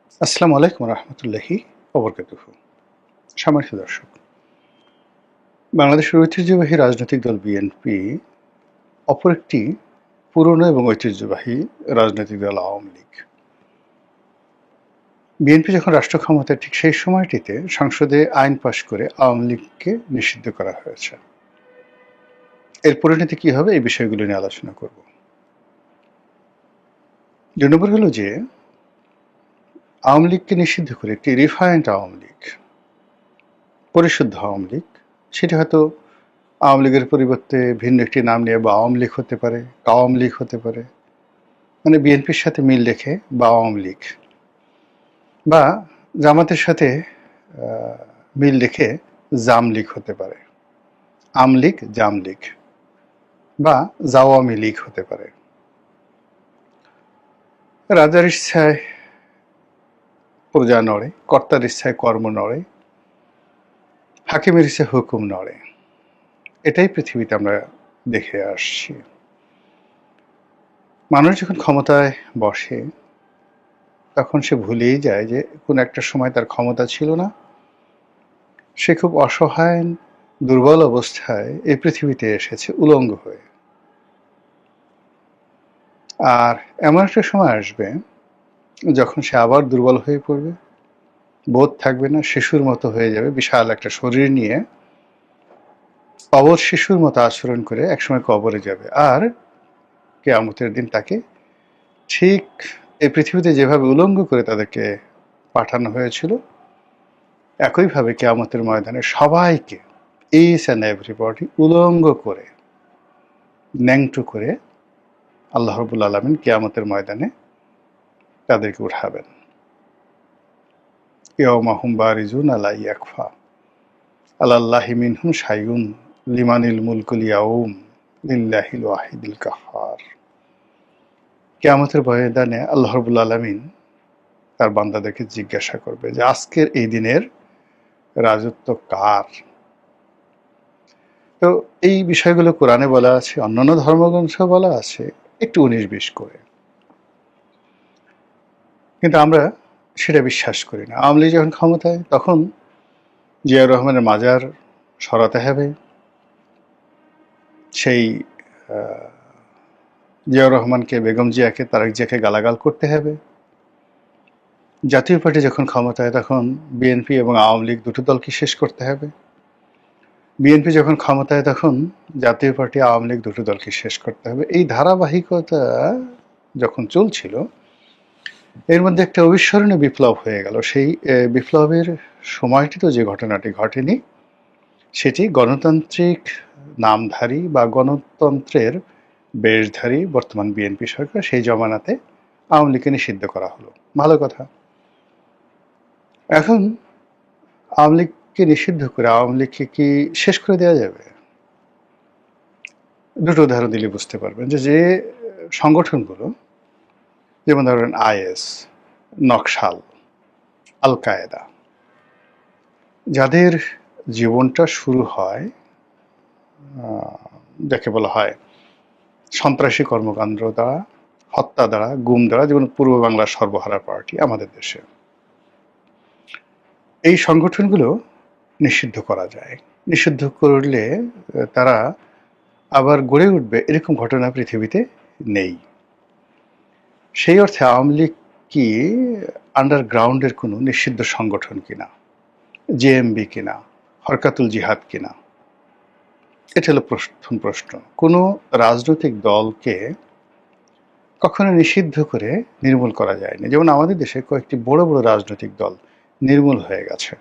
আসসালামু আলাইকুম রহমতুল্লাহি ওবরকাতুহু। সম্মানিত দর্শক, বাংলাদেশের ঐতিহ্যবাহী রাজনৈতিক দল বিএনপি অপর একটি পুরনো এবং ঐতিহ্যবাহী রাজনৈতিক দল আওয়ামী লীগ। বিএনপি যখন রাষ্ট্র ক্ষমতায়, ঠিক সেই সময়টিতে সংসদে আইন পাশ করে আওয়ামী লীগকে নিষিদ্ধ করা হয়েছে। এর পরিণতি কি হবে, এই বিষয়গুলো নিয়ে আলোচনা করব। ২ নম্বর হলো যে আওয়ামী লীগকে নিষিদ্ধ করে একটি রিফাইন্ড আওয়ামী লীগ, পরিশুদ্ধ আওয়ামী লীগ, সেটি হয়তো আওয়ামী লীগের পরিবর্তে ভিন্ন একটি নাম নিয়ে বা আওয়ামী লীগ হতে পারে, আওয়ামী লীগ হতে পারে, মানে বিএনপির সাথে মিল রেখে বা আওয়ামী লীগ, বা জামাতের সাথে মিল রেখে জাম লীগ হতে পারে, আম লীগ, জাম লীগ, বা জাওয়ামী লীগ হতে পারে। রাজার ইচ্ছায় প্রজা নড়ে, কর্তার ইচ্ছায় কর্ম নড়ে, হাকিমের ইচ্ছায় হুকুম নড়ে। এটাই পৃথিবীতে আমরা দেখে আসছি। মানুষ যখন ক্ষমতায় বসে তখন সে ভুলেই যায় যে কোন একটা সময় তার ক্ষমতা ছিল না, সে খুব অসহায়, দুর্বল অবস্থায় এই পৃথিবীতে এসেছে উলঙ্গ হয়ে। আর এমন একটা সময় আসবে যখন সে আবার দুর্বল হয়ে পড়বে, বোধ থাকবে না, শিশুর মতো হয়ে যাবে, বিশাল একটা শরীর নিয়ে অবশ শিশুর মতো আচরণ করে একসময় কবরে যাবে। আর কিয়ামতের দিন তাকে ঠিক এই পৃথিবীতে যেভাবে উলঙ্গ করে তাদেরকে পাঠানো হয়েছিল, একইভাবে কিয়ামতের ময়দানে সবাইকে, ইচ অ্যান্ড এভরিবডি, উলঙ্গ করে, ন্যাংটো করে আল্লাহ রাব্বুল আলামিন কিয়ামতের ময়দানে তাদেরকে উঠাবেন। ইয়াউমা হুম বারিজুনা লা ইয়াখফা আলাল্লাহি মিনহুম শাইউন লিমানিল মুলকুল ইয়াউম লিল্লাহিল ওয়াহিদিল কাহ্হার। কিয়ামতের ময়দানে আল্লাহ রাব্বুল আলামিন তার বান্দাদেরকে জিজ্ঞাসা করবে যে আজকের এই দিনের রাজত্ব কার। তো এই বিষয়গুলো কোরআনে বলা আছে, অন্যান্য ধর্মগ্রন্থে বলা আছে, একটু ১৯-২০ করে, কিন্তু আমরা সেটা বিশ্বাস করি না। আওয়ামী লীগ যখন ক্ষমতায়, তখন জিয়াউর রহমানের মাজার সরাতে হবে, সেই জিয়াউর রহমানকে, বেগম জিয়াকে, তারেক জিয়াকে গালাগাল করতে হবে। জাতীয় পার্টি যখন ক্ষমতায়, তখন বিএনপি এবং আওয়ামী লীগ দুটো দলকে শেষ করতে হবে। বিএনপি যখন ক্ষমতায়, তখন জাতীয় পার্টি, আওয়ামী লীগ দুটো দলকে শেষ করতে হবে। এই ধারাবাহিকতা যখন চলছিল, এর মধ্যে একটা অবিস্মরণীয় বিপ্লব হয়ে গেল। সেই বিপ্লবের সময়টি তো যে ঘটনাটি ঘটেনি, সেটি গণতান্ত্রিক নামধারী বা গণতন্ত্রের বেশধারী বর্তমান বিএনপি সরকার, সেই জমানাতে আওয়ামী লীগকে নিষিদ্ধ করা হলো। ভালো কথা। এখন আওয়ামী লীগকে নিষিদ্ধ করে আওয়ামী লীগকে কি শেষ করে দেওয়া যাবে? দুটো উদাহরণ দিলে বুঝতে পারবেন যে যে সংগঠনগুলো, যেমন ধরেন আইএস, নকশাল, আল কায়েদা, যাদের জীবনটা শুরু হয় যাকে বলা হয় সন্ত্রাসী কর্মকাণ্ড দ্বারা, হত্যা দ্বারা, গুম দ্বারা, যেমন পূর্ব বাংলার সর্বহারা পার্টি আমাদের দেশে, এই সংগঠনগুলো নিষিদ্ধ করা যায়। নিষিদ্ধ করলে তারা আবার গড়ে উঠবে, এরকম ঘটনা পৃথিবীতে নেই। সেই অর্থে আওয়ামী লীগ কি আন্ডারগ্রাউন্ডের কোনো নিষিদ্ধ সংগঠন কিনা, জেএমবি কিনা, হরকাতুল জিহাদ কিনা? এটা হলো প্রথম প্রশ্ন। কোনো রাজনৈতিক দলকে কখনো নিষিদ্ধ করে নির্মূল করা যায়নি। যেমন আমাদের দেশে কয়েকটি বড় বড় রাজনৈতিক দল নির্মূল হয়ে গেছে।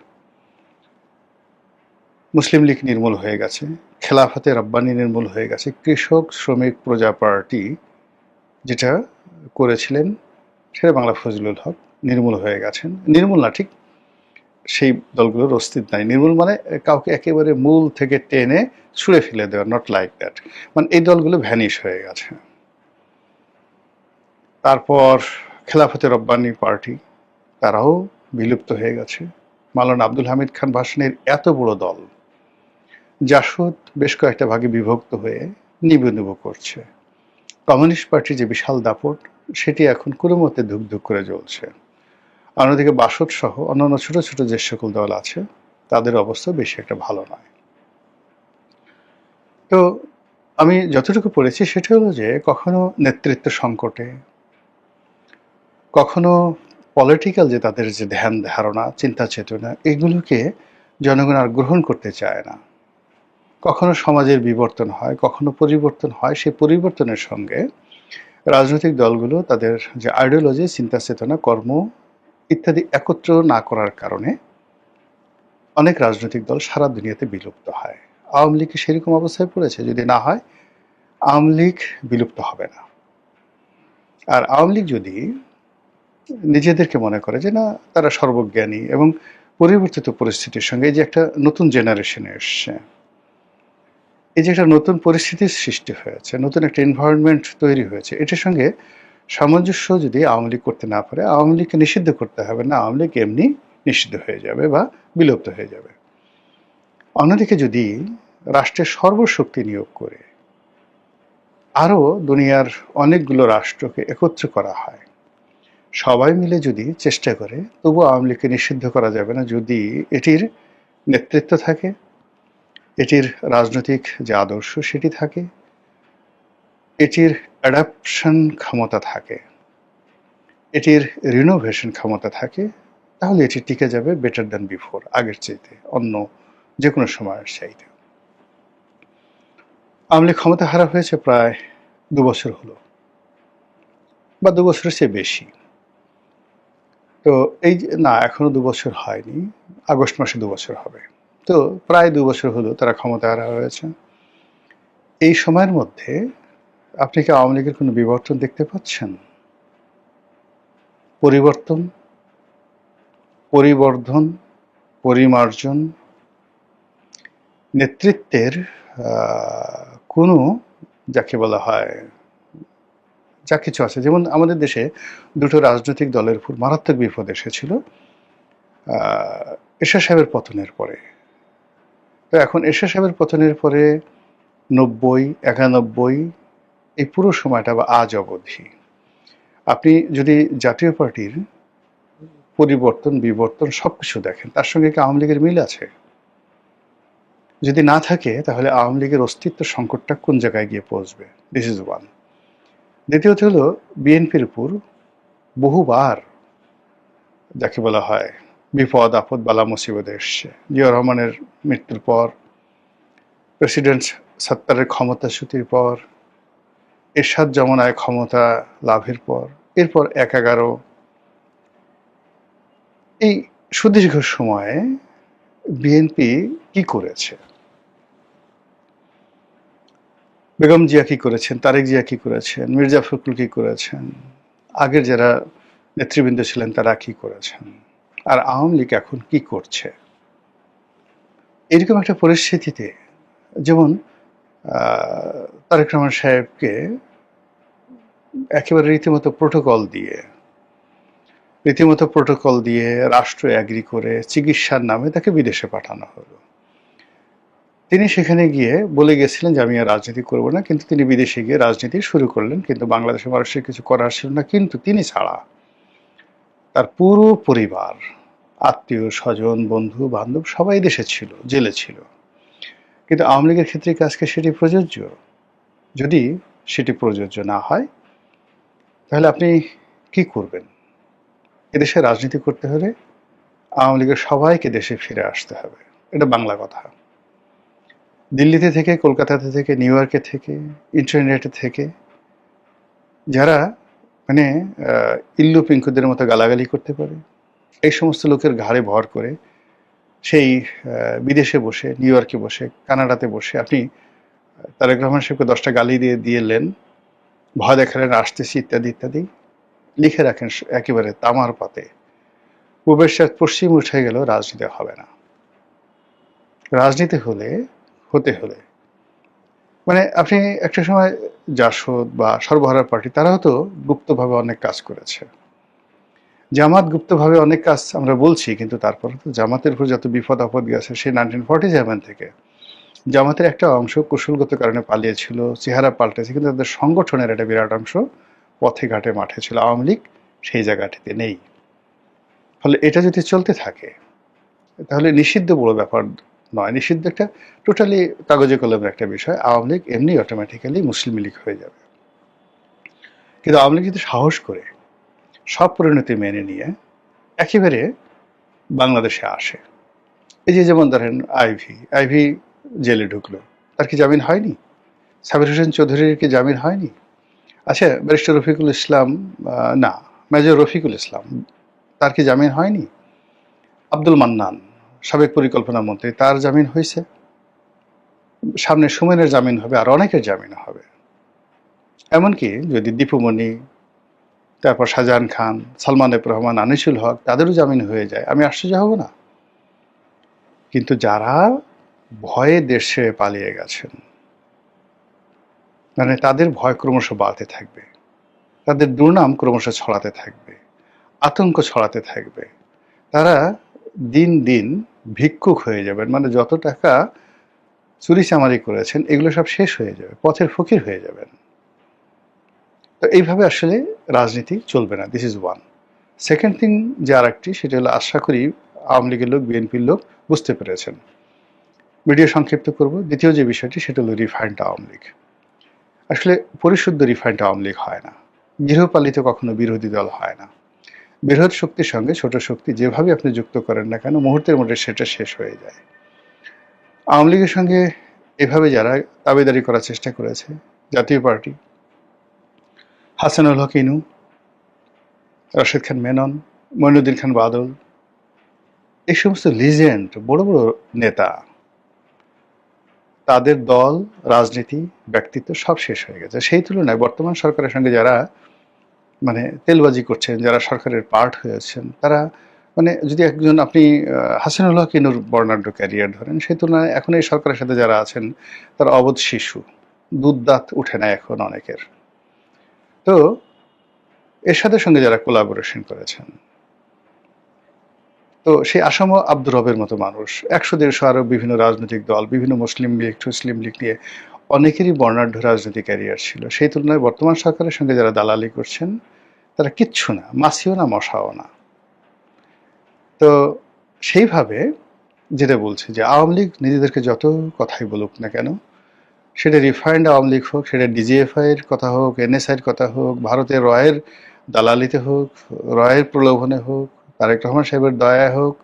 মুসলিম লীগ নির্মূল হয়ে গেছে, খেলাফতে রব্বানি নির্মূল হয়ে গেছে, কৃষক শ্রমিক প্রজা পার্টি যেটা করেছিলেন সেটা বাংলা ফজলুল হক নির্মূল হয়ে গেছেন। নির্মূল না ঠিক, সেই দলগুলোর অস্তিত্ব নাই। নির্মূল মানে কাউকে একেবারে মূল থেকে টেনে ছুঁড়ে ফেলে দেওয়া, নট লাইক দ্যাট। মানে এই দলগুলো ভ্যানিশ হয়ে গেছে। তারপর খেলাফতে রব্বানি পার্টি, তারাও বিলুপ্ত হয়ে গেছে। মাওলানা আব্দুল হামিদ খান ভাসানীর এত বড় দল, জাসদ বেশ কয়েকটা ভাগে বিভক্ত হয়ে নিবু নিবু করছে। কমিউনিস্ট পার্টির যে বিশাল দাপট, সেটি এখন কোনো মতে ধুকধুক করে জ্বলছে। অন্যদিকে বাসদ সহ অন্যান্য ছোট ছোট যে সকল দল আছে তাদের অবস্থা বেশি একটা ভালো নয়। তো আমি যতটুকু পড়েছি সেটা হলো যে কখনো নেতৃত্ব সংকটে, কখনো পলিটিক্যাল যে তাদের যে ধ্যান ধারণা চিন্তা চেতনা এগুলোকে জনগণ আর গ্রহণ করতে চায় না। কখনো সমাজের বিবর্তন হয়, কখনো পরিবর্তন হয়, সেই পরিবর্তনের সঙ্গে রাজনৈতিক দলগুলো তাদের যে আইডিওলজি চিন্তা চেতনা কর্ম ইত্যাদি একত্র না করার কারণে অনেক রাজনৈতিক দল সারা দুনিয়াতে বিলুপ্ত হয়। আওয়ামী লীগ সেরকম অবস্থায় পড়েছে, যদি না হয় আওয়ামী লীগ বিলুপ্ত হবে না। আর আওয়ামী লীগ যদি নিজেদেরকে মনে করে যে না তারা সর্বজ্ঞানী এবং পরিবর্তিত পরিস্থিতির সঙ্গে এই যে একটা নতুন জেনারেশনে এসছে, এই যে একটা নতুন পরিস্থিতির সৃষ্টি হয়েছে, নতুন একটা এনভায়রনমেন্ট তৈরি হয়েছে, এটার সঙ্গে সামঞ্জস্য যদি আওয়ামী লীগ করতে না পারে, আওয়ামী লীগকে নিষিদ্ধ করতে হবে না, আওয়ামী লীগ এমনি নিষিদ্ধ হয়ে যাবে বা বিলুপ্ত হয়ে যাবে। অন্যদিকে যদি রাষ্ট্রের সর্বশক্তি নিয়োগ করে আরও দুনিয়ার অনেকগুলো রাষ্ট্রকে একত্র করা হয়, সবাই মিলে যদি চেষ্টা করে, তবু আওয়ামী লীগকে নিষিদ্ধ করা যাবে না যদি এটির নেতৃত্ব থাকে, এটির রাজনৈতিক যে আদর্শ সেটি থাকে, এটির অ্যাডাপশন ক্ষমতা থাকে, এটির রিনোভেশন ক্ষমতা থাকে, তাহলে এটি টিকে যাবে বেটার দ্যান বিফোর, আগের চাইতে, অন্য যে কোনো সময়ের চাইতে। আওয়ামী লীগ ক্ষমতা হারা হয়েছে প্রায় 2 বছর হলো, বা 2 বছরের চেয়ে বেশি। তো এই যে না, এখনো 2 বছর হয়নি, আগস্ট মাসে 2 বছর হবে। তো প্রায় 2 বছর হলো তারা ক্ষমতা হারা হয়েছে। এই সময়ের মধ্যে আপনি কি আওয়ামী লীগের কোনো বিবর্তন দেখতে পাচ্ছেন? পরিবর্তন, পরিবর্ধন, পরিমার্জন, নেতৃত্বের কোনো যাকে বলা হয় যা কিছু আছে, যেমন আমাদের দেশে দুটো রাজনৈতিক দলের উপর মারাত্মক বিপদ এসেছিল এরশাদ সাহেবের পতনের পরে। তো এখন এরশাদ সাহেবের পতনের পরে 90, 91 এই পুরো সময়টা বা আজ অবধি আপনি যদি জাতীয় পার্টির পরিবর্তন বিবর্তন সবকিছু দেখেন, তার সঙ্গে কি আওয়ামী লীগের মিল আছে? যদি না থাকে তাহলে আওয়ামী লীগের অস্তিত্ব সংকটটা কোন জায়গায় গিয়ে পৌঁছবে? This is one. দ্বিতীয়ত হলো বিএনপির উপর বহুবার যাকে বলা হয় বিপদ আপদ বালা মুসিবত এসছে। জিয়া রহমানের মৃত্যুর পর, প্রেসিডেন্ট সত্তারের ক্ষমতাচ্যুতির পর, এরশাদ জমানায় ক্ষমতা লাভের পর, এরপর 1/11, এই সুদীর্ঘ সময়ে বিএনপি কি করেছে? বেগম জিয়া কি করেছেন, তারেক জিয়া কি করেছেন, মির্জা ফখরুল কি করেছেন, আগের যারা নেতৃবৃন্দ ছিলেন তারা কি করেছেন, আর আওয়ামী লীগ এখন কি করছে? এরকম একটা পরিস্থিতিতে যেমন তারেক রহমান সাহেবকে একেবারে রীতিমতো প্রোটোকল দিয়ে রাষ্ট্র অ্যাগ্রি করে চিকিৎসার নামে তাকে বিদেশে পাঠানো হলো। তিনি সেখানে গিয়ে বলে গেছিলেন যে আমি আর রাজনীতি করব না, কিন্তু তিনি বিদেশে গিয়ে রাজনীতি শুরু করলেন, কিন্তু বাংলাদেশের মানুষের কিছু করার ছিল না। কিন্তু তিনি ছাড়া তার পুরো পরিবার, আত্মীয় স্বজন, বন্ধু বান্ধব সবাই দেশে ছিল, জেলে ছিল। কিন্তু আওয়ামী লীগের ক্ষেত্রে কি আজকে সেটি প্রযোজ্য? যদি সেটি প্রযোজ্য না হয় তাহলে আপনি কি করবেন? এদেশে রাজনীতি করতে হলে আওয়ামী লীগের সবাইকে দেশে ফিরে আসতে হবে, এটা বাংলা কথা। দিল্লিতে থেকে, কলকাতাতে থেকে, নিউ ইয়র্কে থেকে, ইন্টারনেটে থেকে যারা মানে ইল্লু পিঙ্কুদের মতো গালাগালি করতে পারে, এই সমস্ত লোকের ঘাড়ে ভর করে সেই বিদেশে বসে, নিউ ইয়র্কে বসে, কানাডাতে বসে আপনি তারেক রহমান সাহেবকে 10টা গালি দিলেন, ভয় দেখালেন আসতেছি ইত্যাদি ইত্যাদি, লিখে রাখেন একেবারে তামার পাতে, পূবের সাথে পশ্চিম উঠে গেল, রাজনীতি হবে না। রাজনীতি হতে হলে মানে আপনি একটা সময় জাসদ বা সর্বহারা পার্টি তারাও তো গুপ্তভাবে অনেক কাজ করেছে। জামাত গুপ্তভাবে অনেক কাজ আমরা বলছি, কিন্তু তারপরে তো জামাতের উপর যত বিপদ আপদ গেছে সেই 1947 থেকে জামাতের একটা অংশ কৌশলগত কারণে পালিয়েছিল, চেহারা পাল্টেছে, কিন্তু তাদের সংগঠনের একটা বিরাট অংশ পথে ঘাটে মাঠে ছিল। আওয়ামী লীগ সেই জায়গাটিতে নেই। ফলে এটা যদি চলতে থাকে তাহলে নিষিদ্ধ বড় ব্যাপার নয়, নিষিদ্ধ একটা টোটালি কাগজে কলমের একটা বিষয়। আওয়ামী লীগ এমনি অটোমেটিক্যালি মুসলিম লীগ হয়ে যাবে। কিন্তু আওয়ামী লীগ যদি সাহস করে সব পরিণতি মেনে নিয়ে একেবারে বাংলাদেশে আসে, এই যে যেমন ধরেন আইভি জেলে ঢুকলো, তার কি জামিন হয়নি? সাবির হোসেন চৌধুরীর কি জামিন হয়নি? আচ্ছা, ব্যারিস্টার রফিকুল ইসলাম, না, মেজর রফিকুল ইসলাম, তার কি জামিন হয়নি? আব্দুল মান্নান, সাবেক পরিকল্পনা মন্ত্রী, তার জামিন হয়েছে। সামনে সুমনের জামিন হবে, আর অনেকের জামিন হবে। এমনকি যদি দীপুমণি, তারপর শাহজাহান খান, সালমান এফ রহমান, আনিসুল হক, তাদেরও জামিন হয়ে যায়, আমি আশ্চর্য হব না। কিন্তু যারা ভয়ে দেশে পালিয়ে গেছেন, মানে তাদের ভয় ক্রমশ বাড়তে থাকবে, তাদের দুর্নাম ক্রমশ ছড়াতে থাকবে, আতঙ্ক ছড়াতে থাকবে, তারা দিন দিন ভিক্ষুক হয়ে যাবেন। মানে যত টাকা চুরি চামারি করেছেন এগুলো সব শেষ হয়ে যাবে, পথের ফকির হয়ে যাবেন। তো এইভাবে আসলে রাজনীতি চলবে না, this is one. Second thing যে আর একটি, সেটা হলো আশা করি আওয়ামী লীগের লোক, বিএনপির লোক বুঝতে পেরেছেন। ভিডিও সংক্ষিপ্ত করব। দ্বিতীয় যে বিষয়টি, সেটা হলো রিফাইন্ড আওয়ামী লীগ। আসলে পরিশুদ্ধ রিফাইন্ড আওয়ামী লীগ হয় না, গৃহপালিত কখনো বিরোধী দল হয় না। বৃহৎ শক্তির সঙ্গে ছোট শক্তি যেভাবে আপনি যুক্ত করেন না কেন, মুহূর্তের মধ্যে সেটা শেষ হয়ে যায়। আওয়ামী লীগের সঙ্গে এভাবে যারা দাবিদারি করার চেষ্টা করেছে, জাতীয় পার্টি, হাসানুল হক ইনু, রাশেদ খান মেনন, মঈনুদ্দিন খান বাদল, এই সমস্ত লিজেন্ড বড় বড় নেতা, তাদের দল, রাজনীতি, ব্যক্তিত্ব সব শেষ হয়ে গেছে। সেই তুলনায় বর্তমান সরকারের সঙ্গে যারা মানে তেলবাজি করছেন, যারা সরকারের পার্ট হয়েছেন, তারা মানে যদি একজন আপনি হাসানুল হক ইনুর বর্ণাঢ্য ক্যারিয়ার ধরেন, সেই তুলনায় এখন এই সরকারের সাথে যারা আছেন তারা অবোধ শিশু, দুধ দাঁত উঠে না এখন অনেকের। তো এরশাদের সঙ্গে যারা কোলাবোরেশন করেছেন, তো সেই আসাম আব্দুর রবের মতো মানুষ, 100-150 আরো বিভিন্ন রাজনৈতিক দল, বিভিন্ন মুসলিম লীগ, মুসলিম লীগ নিয়ে অনেকেরই বর্ণাঢ্য রাজনৈতিক ক্যারিয়ার ছিল। সেই তুলনায় বর্তমান সরকারের সঙ্গে যারা দালালি করছেন তারা কিচ্ছু না, মাছিও না, মশাও না। তো সেইভাবে যেটা বলছে যে আওয়ামী লীগ নিজেদেরকে যত কথাই বলুক না কেন, সেটা রিফাইন্ড আওয়ামী লীগ হোক, সেটা ডিজিএফআই এর কথা হোক, এনএসআই এর কথা হোক, ভারতের রয়ের দালালিতে হোক, রয়ের প্রলোভনে হোক, তারেক রহমান সাহেবের দয়ায় হোক,